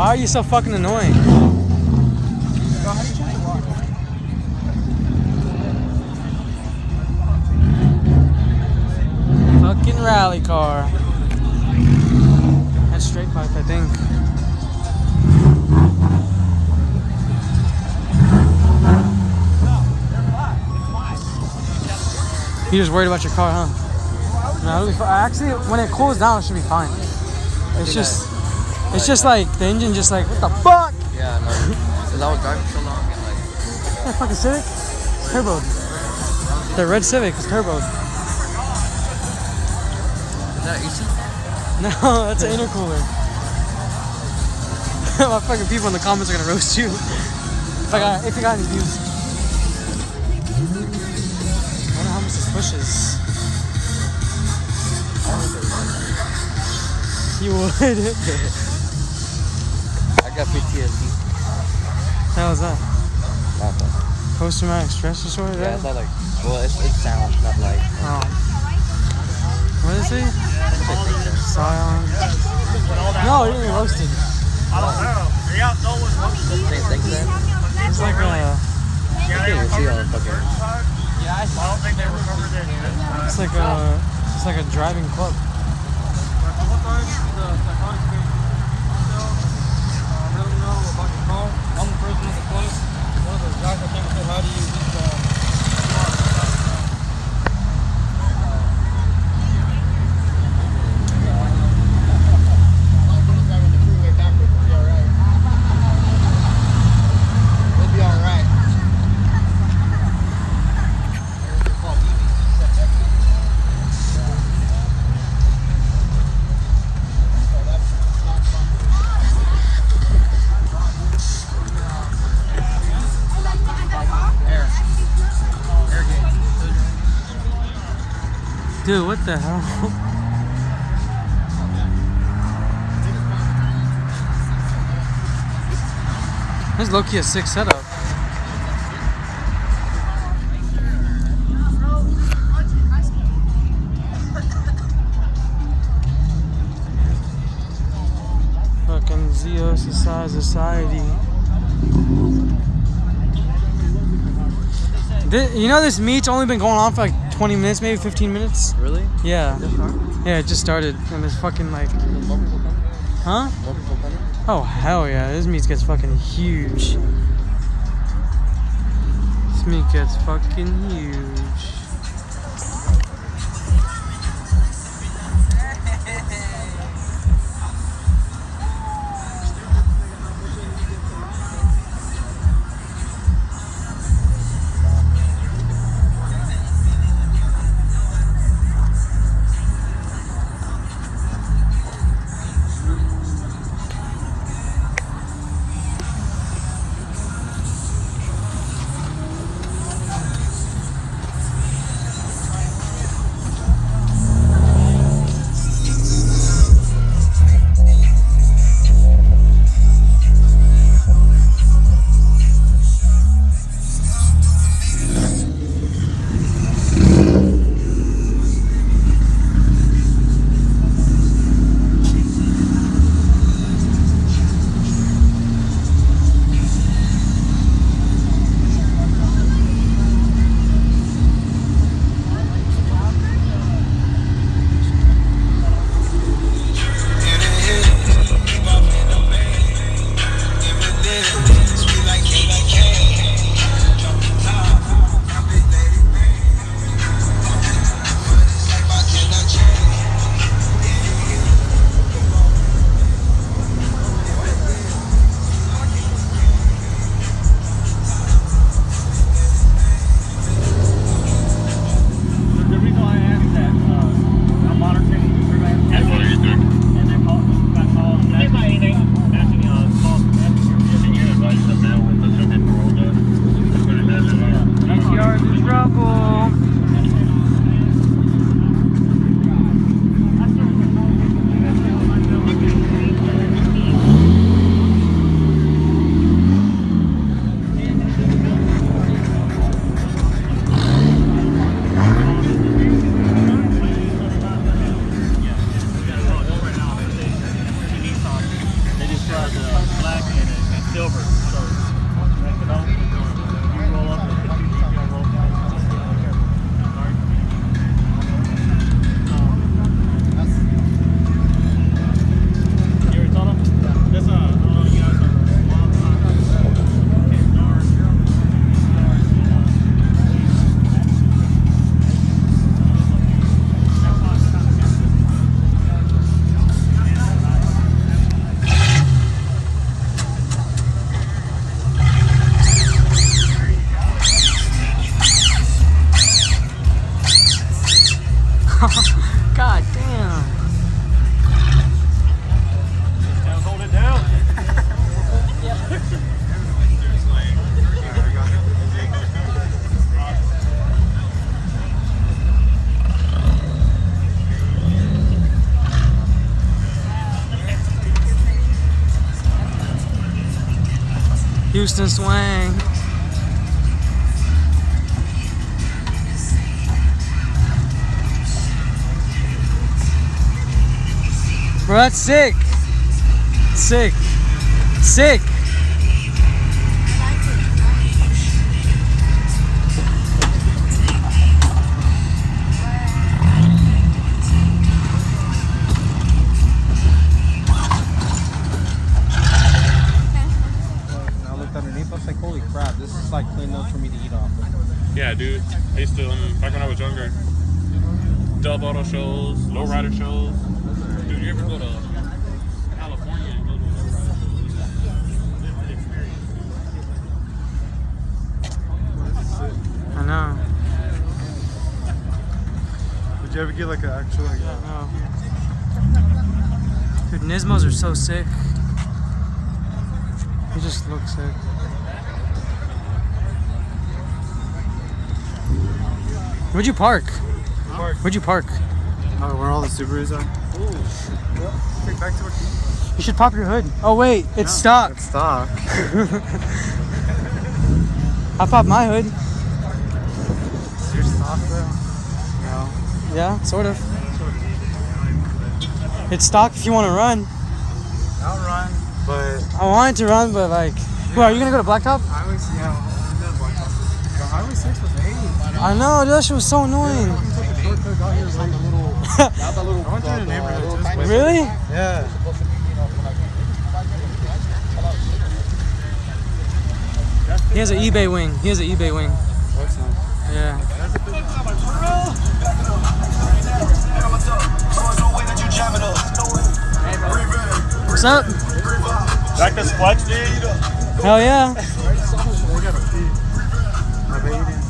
Why are you so fucking annoying? Fucking rally car. That's straight pipe, I think. You're just worried about your car, huh? No, it'll be fine. Actually, when it cools down, it should be fine. It's just like the engine, just like, what the fuck? Yeah, no. Because I was driving so long and like. That fucking Civic? It's turboed. The red Civic is turboed. Is that AC? No, that's an intercooler. My fucking people in the comments are gonna roast you. If you got any views. I wonder how much this pushes. You would. I got PTSD. How was that? Nothing. Post-traumatic stress disorder? Yeah, it's not like. Well, it's sound, not like. Oh. What is it? Scion. No, it didn't roasted. I don't know. Yeah, no one roasted. Same thing then? It's like a. I can't even see on the fucking. I don't think they recovered it. It's like a driving club. I'm the person at the place. One of those guys that came and said, how do you use We'll be alright. Dude, what the hell? This is low-key a sick setup. Fucking Zeo Society. You know this meet's only been going on for like 20 minutes, maybe 15 minutes? Really? Yeah. Yeah, it just started. And it's fucking like... Huh? Oh, hell yeah. This meat gets fucking huge. This meat gets fucking huge. God damn. Hold it down. Houston swang. Bro, that's sick. Sick. Sick. I looked underneath. I was like, holy crap, this is like clean enough for me to eat off of. Yeah, dude. I used to, back when I was younger, dub auto shows, lowrider shows. Dude, you ever go to California and go to a lowrider show? Live the experience. I know. Did you ever get like an actual like I know. Dude, Nismos are so sick. He just looks sick. Where'd you park? Where'd you park? Oh, where all the Subarus are? Take back to our You should pop your hood. Oh wait, it's stock. It's stock. I popped my hood. Is your stock though? No. Yeah, sort of. It's stock if you want to run. I'll run, but I wanted to run, but like, who are you gonna go to Blacktop? Highway, the Highway 6 was 80. I know, dude, that shit was so annoying. The shortcut got here was like a little. I went through the neighborhood. Just Really? Yeah. He has an eBay wing. He has an eBay wing. That's nice. Yeah. What's up? Back to Flex, dude. Hell yeah. I bet you didn't.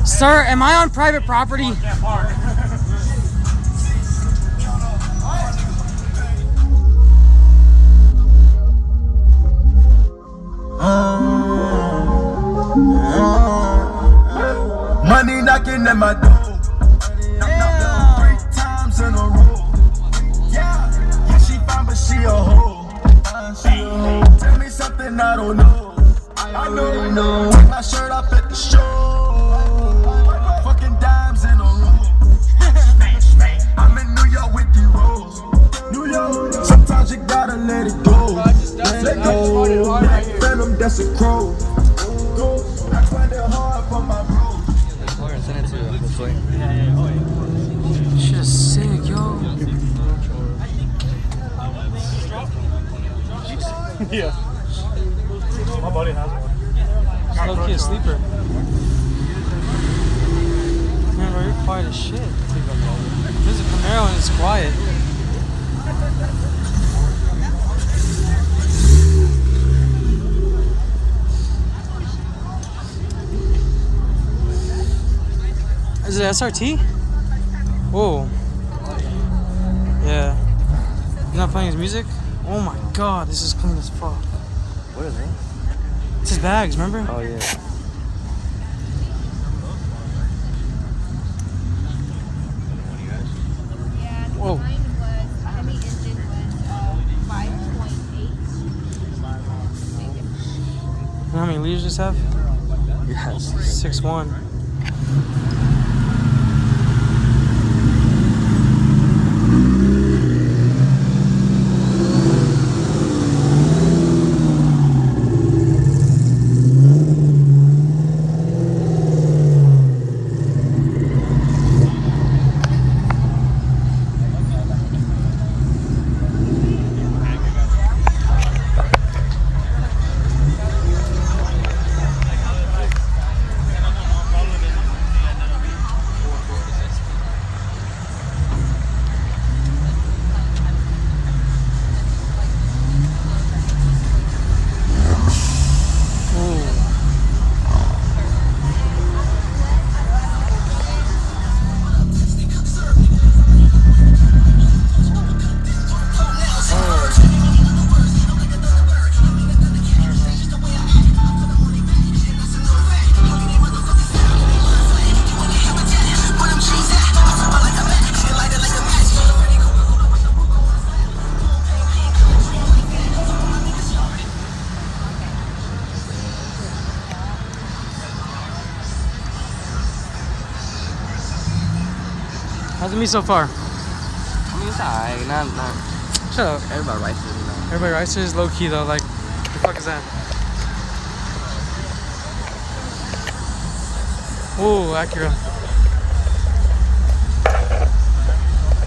Sir, am I on private property? Money knocking at my door. Yeah. 3 times in a row. Yeah, she fine, but she a hoe. Tell me something I don't know. I know. Take my shirt off at the show. Fucking dimes in a row. I'm in New York with the rolls. New York. Sometimes you gotta let it go. Let go. Phantom, that's a crow. I find it hard for my bro. Send it to this way. Shit is sick, yo. Yeah. My buddy has one. Low key a sleeper. Man, bro, you're quiet as shit. This is a Camaro and it's quiet. Is it SRT? Whoa. Yeah. You're not playing his music? Oh my god, this is clean as fuck. What are they? It's his bags, remember? Oh, yeah. Whoa. Mine was, Hemi engine was 5.8. You know how many liters this have? Yes. 6'1". How's it meet so far? I mean, it's alright. Not Shut up. everybody writes it, you know. Everybody writes it is low key though. Like, what the fuck is that? Ooh, Acura.